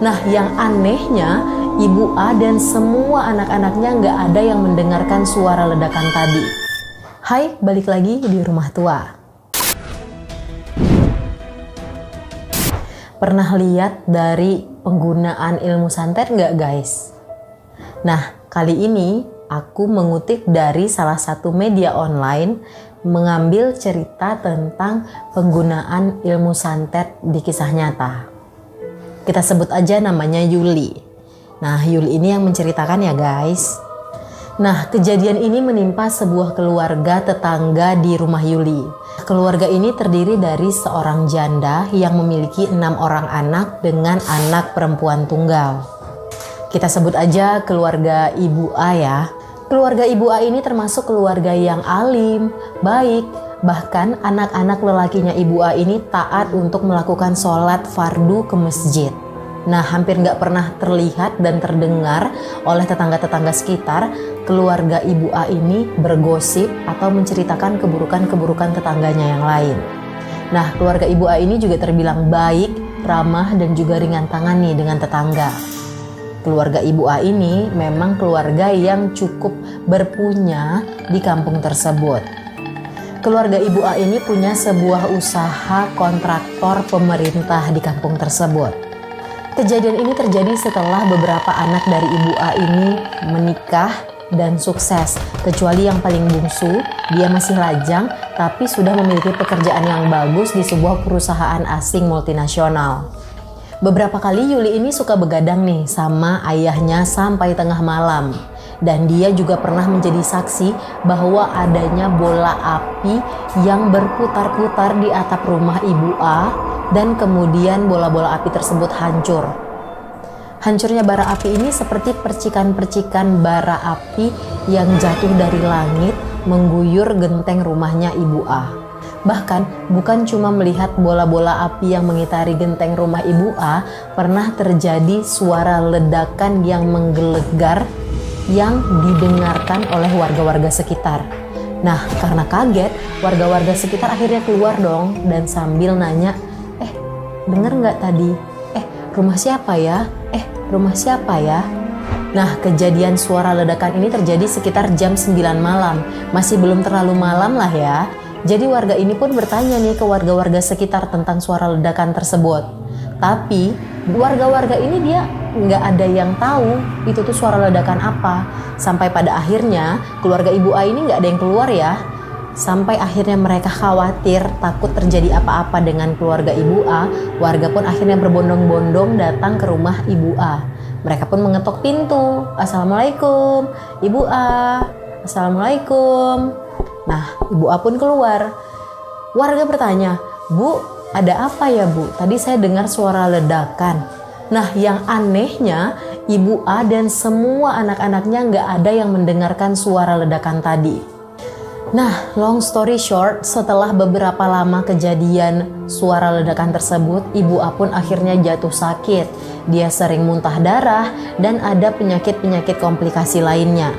Nah, yang anehnya, Ibu A dan semua anak-anaknya nggak ada yang mendengarkan suara ledakan tadi. Hai, balik lagi di Rumah Tua. Pernah lihat dari penggunaan ilmu santet nggak guys? Nah, kali ini aku mengutip dari salah satu media online mengambil cerita tentang penggunaan ilmu santet di kisah nyata. Kita sebut aja namanya Yuli. Nah, Yuli ini yang menceritakan ya guys. Nah, kejadian ini menimpa sebuah keluarga tetangga di rumah Yuli. Keluarga ini terdiri dari seorang janda yang memiliki 6 orang anak dengan anak perempuan tunggal. Kita sebut aja keluarga Ibu A ya. Keluarga Ibu A ini termasuk keluarga yang alim, baik. Bahkan anak-anak lelakinya Ibu A ini taat untuk melakukan sholat fardu ke masjid. Nah, hampir nggak pernah terlihat dan terdengar oleh tetangga-tetangga sekitar keluarga Ibu A ini bergosip atau menceritakan keburukan-keburukan tetangganya yang lain. Nah, keluarga Ibu A ini juga terbilang baik, ramah, dan juga ringan tangan nih dengan tetangga. Keluarga Ibu A ini memang keluarga yang cukup berpunya di kampung tersebut. Keluarga Ibu A ini punya sebuah usaha kontraktor pemerintah di kampung tersebut. Kejadian ini terjadi setelah beberapa anak dari Ibu A ini menikah dan sukses. Kecuali yang paling bungsu, dia masih lajang tapi sudah memiliki pekerjaan yang bagus di sebuah perusahaan asing multinasional. Beberapa kali Yuli ini suka begadang nih sama ayahnya sampai tengah malam. Dan dia juga pernah menjadi saksi bahwa adanya bola api yang berputar-putar di atap rumah Ibu A dan kemudian bola-bola api tersebut hancur. Hancurnya bara api ini seperti percikan-percikan bara api yang jatuh dari langit mengguyur genteng rumahnya Ibu A. Bahkan bukan cuma melihat bola-bola api yang mengitari genteng rumah Ibu A, pernah terjadi suara ledakan yang menggelegar yang didengarkan oleh warga-warga sekitar. Nah, karena kaget, warga-warga sekitar akhirnya keluar dong dan sambil nanya, denger nggak tadi? Rumah siapa ya? Rumah siapa ya? Nah, kejadian suara ledakan ini terjadi sekitar jam 9 malam. Masih belum terlalu malam lah ya. Jadi warga ini pun bertanya nih ke warga-warga sekitar tentang suara ledakan tersebut. Tapi warga-warga ini dia nggak ada yang tahu itu tuh suara ledakan apa. Sampai pada akhirnya keluarga Ibu A ini nggak ada yang keluar ya. Sampai akhirnya mereka khawatir takut terjadi apa-apa dengan keluarga Ibu A. Warga pun akhirnya berbondong-bondong datang ke rumah Ibu A. Mereka pun mengetok pintu. Assalamualaikum Ibu A. Assalamualaikum. Nah, Ibu A pun keluar. Warga bertanya, Bu, ada apa ya Bu? Tadi saya dengar suara ledakan. Nah, yang anehnya Ibu A dan semua anak-anaknya nggak ada yang mendengarkan suara ledakan tadi. Nah, long story short, setelah beberapa lama kejadian suara ledakan tersebut, Ibu A pun akhirnya jatuh sakit. Dia sering muntah darah dan ada penyakit-penyakit komplikasi lainnya.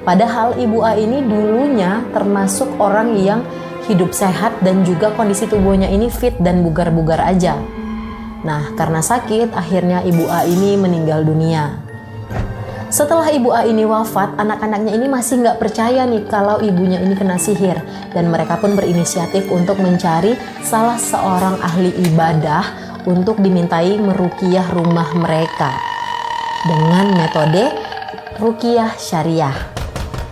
Padahal Ibu A ini dulunya termasuk orang yang hidup sehat dan juga kondisi tubuhnya ini fit dan bugar-bugar aja. Nah, karena sakit, akhirnya Ibu A ini meninggal dunia. Setelah Ibu A ini wafat, anak-anaknya ini masih nggak percaya nih kalau ibunya ini kena sihir. Dan mereka pun berinisiatif untuk mencari salah seorang ahli ibadah untuk dimintai meruqyah rumah mereka dengan metode ruqyah syariah.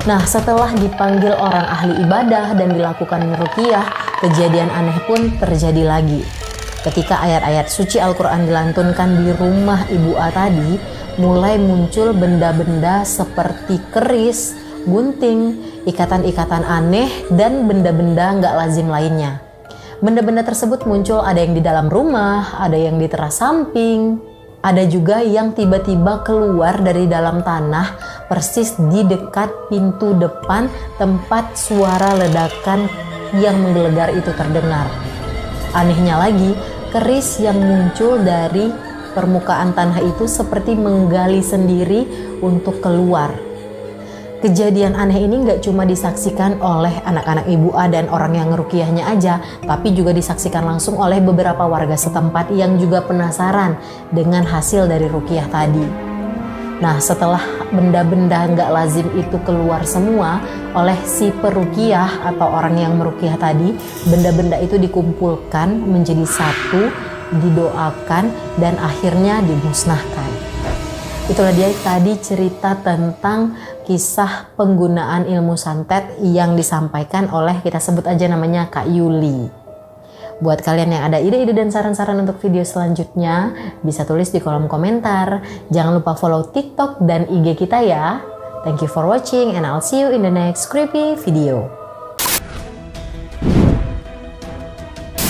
Nah, setelah dipanggil orang ahli ibadah dan dilakukan meruqyah, kejadian aneh pun terjadi lagi. Ketika ayat-ayat suci Al-Quran dilantunkan di rumah Ibu A tadi, mulai muncul benda-benda seperti keris, gunting, ikatan-ikatan aneh, dan benda-benda nggak lazim lainnya. Benda-benda tersebut muncul ada yang di dalam rumah, ada yang di teras samping, ada juga yang tiba-tiba keluar dari dalam tanah, persis di dekat pintu depan tempat suara ledakan yang menggelegar itu terdengar. Anehnya lagi, keris yang muncul dari permukaan tanah itu seperti menggali sendiri untuk keluar. Kejadian aneh ini nggak cuma disaksikan oleh anak-anak Ibu A dan orang yang ngerukiahnya aja, tapi juga disaksikan langsung oleh beberapa warga setempat yang juga penasaran dengan hasil dari rukiah tadi. Nah, setelah benda-benda nggak lazim itu keluar semua oleh si perukiah atau orang yang merukiah tadi, benda-benda itu dikumpulkan menjadi satu, didoakan, dan akhirnya dimusnahkan. Itulah dia tadi cerita tentang kisah penggunaan ilmu santet yang disampaikan oleh, kita sebut aja namanya, Kak Yuli. Buat kalian yang ada ide-ide dan saran-saran untuk video selanjutnya, bisa tulis di kolom komentar. Jangan lupa follow TikTok dan IG kita ya. Thank you for watching and I'll see you in the next creepy video.